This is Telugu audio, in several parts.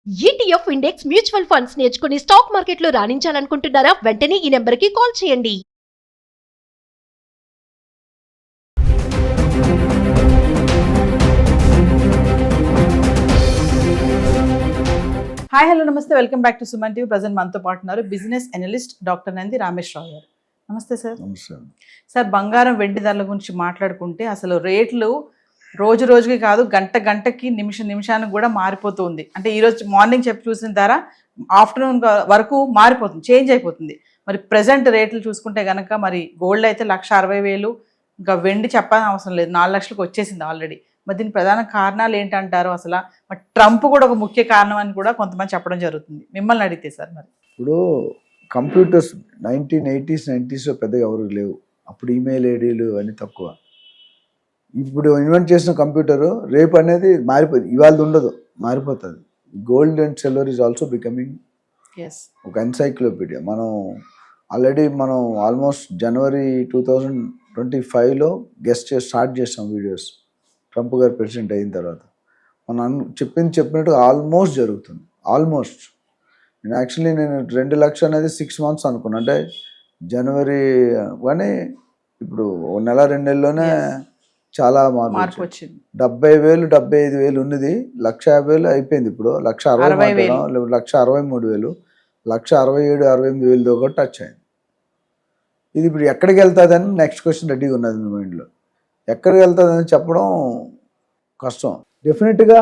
ఈటీఎఫ్ ఇండెక్స్ మ్యూచువల్ ఫండ్స్ నేర్చుకుని స్టాక్ మార్కెట్లో రాణించాలనుకుంటున్నారా? వెంటనే ఈ నెంబర్కి కాల్ చేయండి. హాయ్ హలో నమస్తే, welcome back to Suman TV. Present మనతో పాటు ఉన్నారు business analyst doctor Nandi Rameshwar Rao గారు. నమస్తే సార్. సార్, బంగారం వెండి ధరల గురించి మాట్లాడుకుంటే అసలు రేట్లు రోజు రోజుకి కాదు, గంట గంటకి, నిమిషానికి కూడా మారిపోతుంది. అంటే ఈరోజు మార్నింగ్ చెప్పి చూసిన ధర ఆఫ్టర్నూన్ వరకు మారిపోతుంది, చేంజ్ అయిపోతుంది. మరి ప్రజెంట్ రేట్లు చూసుకుంటే కనుక మరి గోల్డ్ అయితే 1,60,000, ఇంకా వెండి చెప్పాల్సిన అవసరం లేదు, 4 లక్షలకు వచ్చేసింది ఆల్రెడీ. మరి దీని ప్రధాన కారణాలు ఏంటంటారు? అసలు మరి ట్రంప్ కూడా ఒక ముఖ్య కారణం అని కూడా కొంతమంది చెప్పడం జరుగుతుంది. మిమ్మల్ని అడిగితే సార్, మరి ఇప్పుడు కంప్యూటర్స్ 1980s 90sలో పెద్దగా ఎవరు లేవు. అప్పుడు ఈమెయిల్ ఐడీలు అన్నీ తక్కువ. ఇప్పుడు ఇన్వెంట్ చేసిన కంప్యూటరు రేపు అనేది మారిపోయింది, ఇవాళ ఉండదు, మారిపోతుంది. Gold and silver is also becoming ఒక ఎన్సైక్లోపీడియా. మనం ఆల్మోస్ట్ జనవరి 2025లో గెస్ట్ స్టార్ట్ చేసాం వీడియోస్. ట్రంప్ గారు ప్రెసిడెంట్ అయిన తర్వాత మనం చెప్పినట్టు ఆల్మోస్ట్ జరుగుతుంది. ఆల్మోస్ట్ నేను 2 లక్షలు అనేది 6 months అనుకున్నా. అంటే జనవరి కానీ ఇప్పుడు 1-2 నెలల్లోనే చాలా మార్పు వచ్చింది. 70,000 75,000 ఉన్నది 1,50,000 అయిపోయింది. ఇప్పుడు 1,60,000, 1,63,000, 1,67,000-68,000 కూడా టచ్ అయింది. ఇది ఇప్పుడు ఎక్కడికి వెళ్తుందని నెక్స్ట్ క్వశ్చన్ రెడీగా ఉన్నది మీ మైండ్లో. ఎక్కడికి వెళ్తుందని చెప్పడం కష్టం. డెఫినెట్గా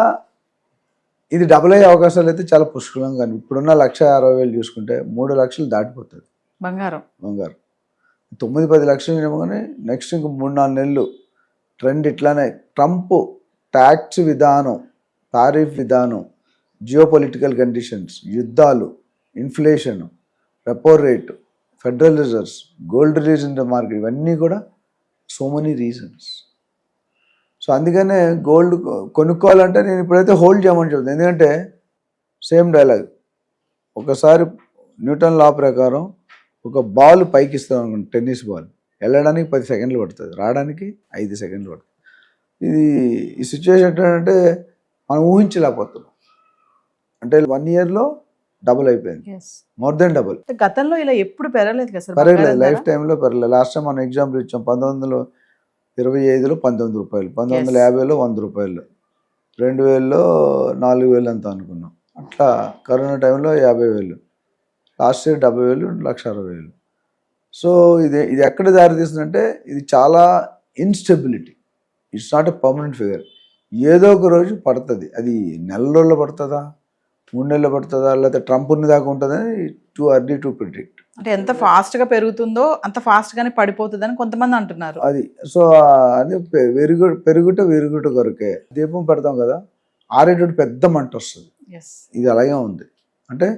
ఇది డబుల్ అయ్యే అవకాశాలు అయితే చాలా పుష్కలంగా. ఇప్పుడున్న 1,60,000 చూసుకుంటే 3 లక్షలు దాటిపోతుంది బంగారం. 9-10 లక్షలు ఏమో, కానీ నెక్స్ట్ ఇంక 3-4 నెలలు ట్రెండ్ ఇట్లానే. ట్రంప్ ట్యాక్స్ విధానం, టారిఫ్ విధానం, జియోపొలిటికల్ కండిషన్స్, యుద్ధాలు, inflation, repo rate, federal reserves, gold release in the market, ఇవన్నీ కూడా సో మెనీ రీజన్స్. సో అందుకనే గోల్డ్ కొనుక్కోవాలంటే నేను ఇప్పుడైతే హోల్డ్ చేయమని చెప్తాను. ఎందుకంటే సేమ్ డైలాగ్, ఒకసారి న్యూటన్ లా ప్రకారం ఒక బాల్ పైకి ఇస్తాం అనుకోండి, టెన్నిస్ బాల్ వెళ్ళడానికి 10 సెకండ్లు పడుతుంది, రావడానికి 5 సెకండ్లు పడుతుంది. ఈ సిచ్యువేషన్ ఏంటంటే మనం ఊహించలేకపోతున్నాం. అంటే 1 yearలో డబుల్ అయిపోయింది, మోర్ దెన్ డబుల్. గతంలో ఇలా ఎప్పుడు పెరగలేదు కదా సార్? పెరగలేదు, లైఫ్ టైంలో పెరగలేదు. లాస్ట్ టైం మనం ఎగ్జాంపుల్ ఇచ్చాం, 1925లో 19 రూపాయలు, 1950లో 100 రూపాయలు, 2000లో 4,000 అంత అనుకున్నాం. అట్లా కరోనా టైంలో 50,000, లాస్ట్ ఇయర్ 70,000, 1,60,000. సో ఇది ఎక్కడ దారితీస్తుందంటే ఇది చాలా instability. It's not a permanent figure. ఏదో ఒక రోజు పడుతుంది. అది నెల రోజుల్లో పడుతుందా, 3 నెలలు పడుతుందా, లేకపోతే ట్రంప్ ఉన్న దాకా ఉంటుందని టూ ఎర్లీ టు ప్రిడిక్ట్. అంటే ఎంత ఫాస్ట్గా పెరుగుతుందో అంత ఫాస్ట్గానే పడిపోతుందని కొంతమంది అంటున్నారు. అది సో అది పెరుగుట కొరకే. దీపం పెడతాం కదా, ఆరేటప్పుడు పెద్ద మంట వస్తుంది. ఇది అలాగే ఉంది. అంటే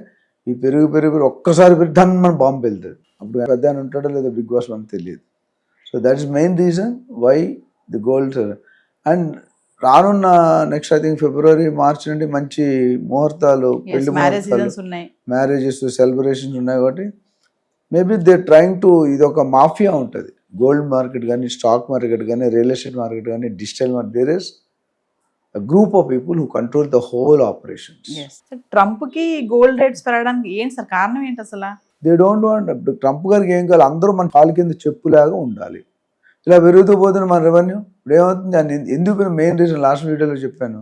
ఈ పెరుగు ఒక్కసారి పెరిగి మన బాంబు వెళ్తుంది. అప్పుడు పెద్ద ఆయన ఉంటాడో లేదో బిగ్ బాస్ మనకు తెలియదు. So that is main reason why the gold. And రానున్న next I think February March నుండి మంచి ముహూర్తాలు, పెళ్లి ముహూర్తాలు, మ్యారేజెస్, సెలబ్రేషన్స్ ఉన్నాయి. కాబట్టి మేబీ దే ట్రైంగ్ టు, ఇది ఒక మాఫియా ఉంటుంది. గోల్డ్ మార్కెట్ కానీ, స్టాక్ మార్కెట్ కానీ, రియల్ ఎస్టేట్ మార్కెట్ కానీ, digital market, there is a group of people who control the whole operations. ట్రంప్కి గోల్డ్ రేట్స్ పెరగడానికి ఏంటి సార్ కారణం? ఏంటి అసలు? They don't want. ట్రంప్ గారికి ఏం కావాలి, అందరూ మన కాలు కింద చెప్పులాగా ఉండాలి. ఇలా పెరుగుతూ పోతుంది మన రెవెన్యూ. ఇప్పుడు ఏమవుతుంది, దాన్ని ఎందుకు మెయిన్ రీజన్ లాస్ట్ వీడియోలో చెప్పాను,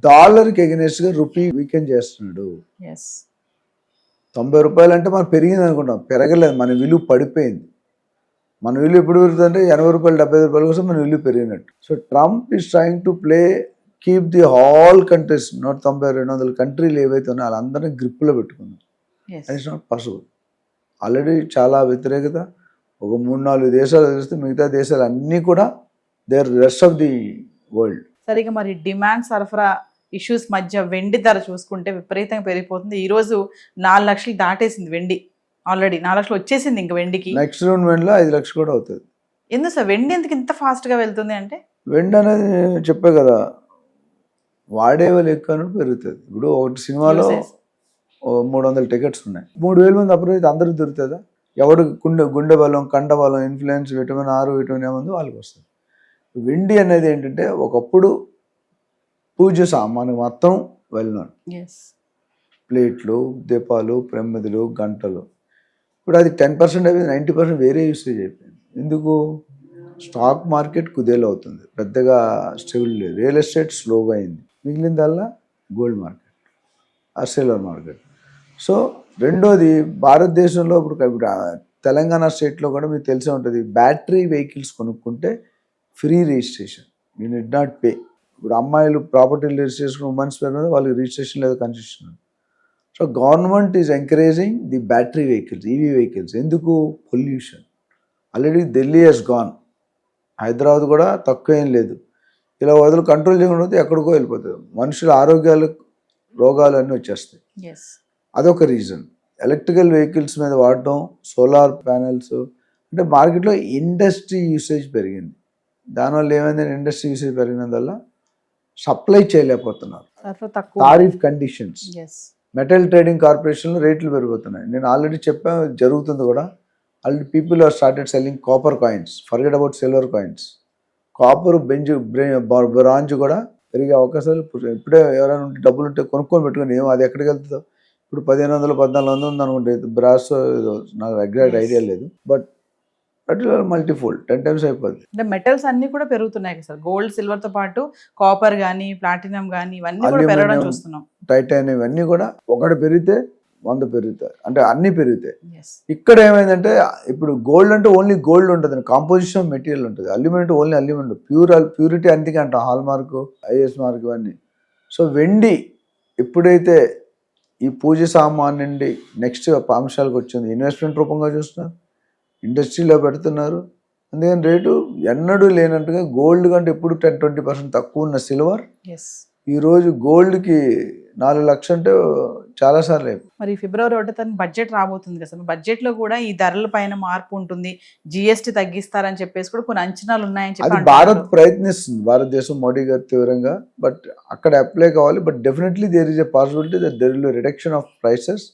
డాలర్కి ఎగనెస్ట్గా రూపీ వీకెండ్ చేస్తున్నాడు. 90 రూపాయలు అంటే మనం పెరిగింది అనుకుంటాం, పెరగలేదు, మన విలువ పడిపోయింది. మన విలువ ఎప్పుడు పెరుగుతుందంటే 80 రూపాయలు 75 రూపాయల కోసం మన విలువ పెరిగినట్టు. So Trump is trying to keep the all countries, 190-200 కంట్రీలు ఏవైతే ఉన్నాయో వాళ్ళందరినీ గ్రిప్లో పెట్టుకున్నారు. అది ఇట్స్ నాట్ పాసిబుల్. ఆల్రెడీ చాలా వ్యతిరేకత. ఒక 3-4 దేశాలు తెలిస్తే మిగతా దేశాలు అన్నీ కూడా they are rest of the world. సరిగా మరి డిమాండ్ సరఫరా ఇష్యూస్ మధ్య వెండి ధర చూసుకుంటే విపరీతంగా పెరిగిపోతుంది. ఈరోజు 4 లక్షలు దాటేసింది వెండి, ఆల్రెడీ 4 లక్షలు వచ్చేసింది. ఇంకా వెండికి నెక్స్ట్ రౌండ్ వెండిలో 5 లక్షలు కూడా అవుతుంది. ఎందుకు సార్ వెండి ఎందుకు ఇంత ఫాస్ట్గా వెళ్తుంది? అంటే వెండి అనేది చెప్పే కదా, వాడే వాళ్ళు ఎక్కువ పెరుగుతుంది. ఇప్పుడు ఒకటి సినిమాలో 300 టికెట్స్ ఉన్నాయి, 3,000 మంది అప్పుడు అయితే అందరికి దొరుకుతుందా? ఎవడు గుండె బలం, కండ బలం, ఇన్ఫ్లుయెన్స్, విటమిన్ ఆర్, విటమిన్ ఏముందో వాళ్ళకి వస్తుంది. వెండి అనేది ఏంటంటే ఒకప్పుడు పూజ సామాను మొత్తం వెల్ నోన్. ఎస్. ప్లేట్లు, దీపాలు, ప్రమిదలు, గంటలు. ఇప్పుడు అది 10% అయిపోయింది, 90% వేరే యూసేజ్ అయిపోయింది. ఎందుకు? స్టాక్ మార్కెట్ కుదేలవుతుంది, పెద్దగా స్టెబుల్ లేదు. రియల్ ఎస్టేట్ స్లోగా అయింది. మిగిలిందల్లా gold market, silver market. So రెండోది, భారతదేశంలో ఇప్పుడు తెలంగాణ స్టేట్లో కూడా మీకు తెలిసే ఉంటుంది, బ్యాటరీ వెహికల్స్ కొనుక్కుంటే free registration, you need not pay. ఇప్పుడు అమ్మాయిలు ప్రాపర్టీ రిజిస్ట్రేషన్ ఉమెన్స్ పేరు మీద వాళ్ళకి రిజిస్ట్రేషన్ లేదు, construction. So government is encouraging the battery vehicles, EV vehicles. ఎందుకు? Pollution. Already Delhi has gone, Hyderabad కూడా తక్కువ ఏం లేదు. ఇలా వదిలి కంట్రోల్ చేయకుండా ఎక్కడికో వెళ్ళిపోతుంది, మనుషుల ఆరోగ్యాలు, రోగాలు అన్నీ వచ్చేస్తాయి. ఎస్. అదొక రీజన్. ఎలక్ట్రికల్ వెహికల్స్ మీద వాడటం, సోలార్ ప్యానెల్స్, అంటే మార్కెట్లో ఇండస్ట్రీ యూసేజ్ పెరిగింది. దానివల్ల ఏమైందంటే ఇండస్ట్రీ యూసేజ్ పెరిగినందువల్ల సప్లై చేయలేకపోతున్నారు. Tariff conditions, yes. Metal trading కార్పొరేషన్లో రేట్లు పెరుగుతున్నాయి. నేను ఆల్రెడీ చెప్పాను, జరుగుతుంది కూడా. Already people are started selling copper coins, forget about silver coins. Copper, bronze కూడా పెరిగే అవకాశాలు. ఇప్పుడే ఎవరైనా ఉంటే డబ్బులు ఉంటే కొనుక్కొని పెట్టుకుని, ఏమో అది ఎక్కడికి వెళ్తుందో. ఇప్పుడు 1500, 1400 ఉంది అనుకుంటే బ్రాస్, నాకు ఎగ్జాక్ట్ ఐడియా లేదు, బట్ అట్లా మల్టీఫోల్డ్ 10 times అయిపోద్ది. అంటే మెటల్స్ అన్ని కూడా పెరుగుతున్నాయి కదా సార్, గోల్డ్ సిల్వర్ తో పాటు కాపర్ కానీ, ప్లాటినం కానీ, ఇవన్నీ కూడా పెరగడం చూస్తున్నాం. టైటానియం ఇవన్నీ కూడా ఒకటి పెరిగితే 100 పెరుగుతాయి, అంటే అన్నీ పెరుగుతాయి. ఎస్. ఇక్కడ ఏమైందంటే, ఇప్పుడు గోల్డ్ అంటే ఓన్లీ గోల్డ్ ఉంటుంది, కాంపోజిషన్ ఆఫ్ మెటీరియల్ ఉంటుంది. అల్యూమినియం అంటే ఓన్లీ అల్యూమినియం, ప్యూరిటీ అందుకే అంటాం, హాల్ మార్క్, ఐఎస్ మార్క్ ఇవన్నీ. సో వెండి ఎప్పుడైతే ఈ పూజ సామాన్ నుండి నెక్స్ట్ అంశాలకు వచ్చింది, ఇన్వెస్ట్మెంట్ రూపంగా చూస్తున్నారు, ఇండస్ట్రీలో పెడుతున్నారు. అందుకని రేటు ఎన్నడూ లేనట్టుగా గోల్డ్ కంటే ఎప్పుడు 10-20% తక్కువ ఉన్న సిల్వర్ ఎస్. ఈరోజు గోల్డ్కి 4 లక్షలు అంటే చాలాసార్లు అయిపోయింది. మరి ఫిబ్రవరి 1 బడ్జెట్ రాబోతుంది కదా సార్, బడ్జెట్ లో కూడా ఈ ధరల పైన మార్పు ఉంటుంది, జిఎస్టీ తగ్గిస్తారని చెప్పేసి కూడా కొన్ని అంచనాలు ఉన్నాయని అది చెప్పి భారత్ ప్రయత్నిస్తుంది, భారతదేశం, మోడీ గారు తీవ్రంగా. బట్ అక్కడ అప్లై కావాలి. But definitely there is a possibility that there will reduction of prices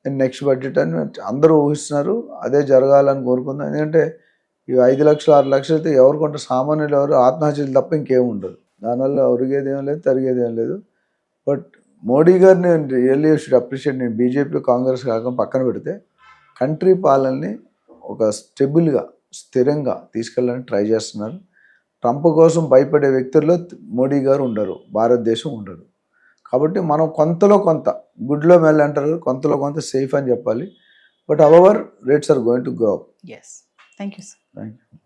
in next budget అని అందరూ ఊహిస్తున్నారు. అదే జరగాలని కోరుకుందాం. ఎందుకంటే ఈ 5 లక్షలు 6 లక్షలు అయితే ఎవరు కొంటారు? సామాన్యులు ఎవరు? ఆత్మహత్యలు తప్ప ఇంకేం ఉండదు. దానివల్ల ఒరిగేది ఏం లేదు, తరిగేది ఏం లేదు. బట్ మోడీ గారిని రియల్లీ షుడ్ అప్రిషియేట్. నేను బీజేపీ, కాంగ్రెస్ కాక పక్కన పెడితే కంట్రీ పాలనని ఒక స్టెబుల్గా, స్థిరంగా తీసుకెళ్ళాలని ట్రై చేస్తున్నారు. ట్రంప్ కోసం భయపడే వ్యక్తుల్లో మోడీ గారు ఉండరు, భారతదేశం ఉండరు. కాబట్టి మనం కొంతలో కొంత, గుడ్లో మెల్ల అంటారు, కొంతలో కొంత సేఫ్ అని చెప్పాలి. But our rates are going to go up. Yes. Thank you sir. Thank you.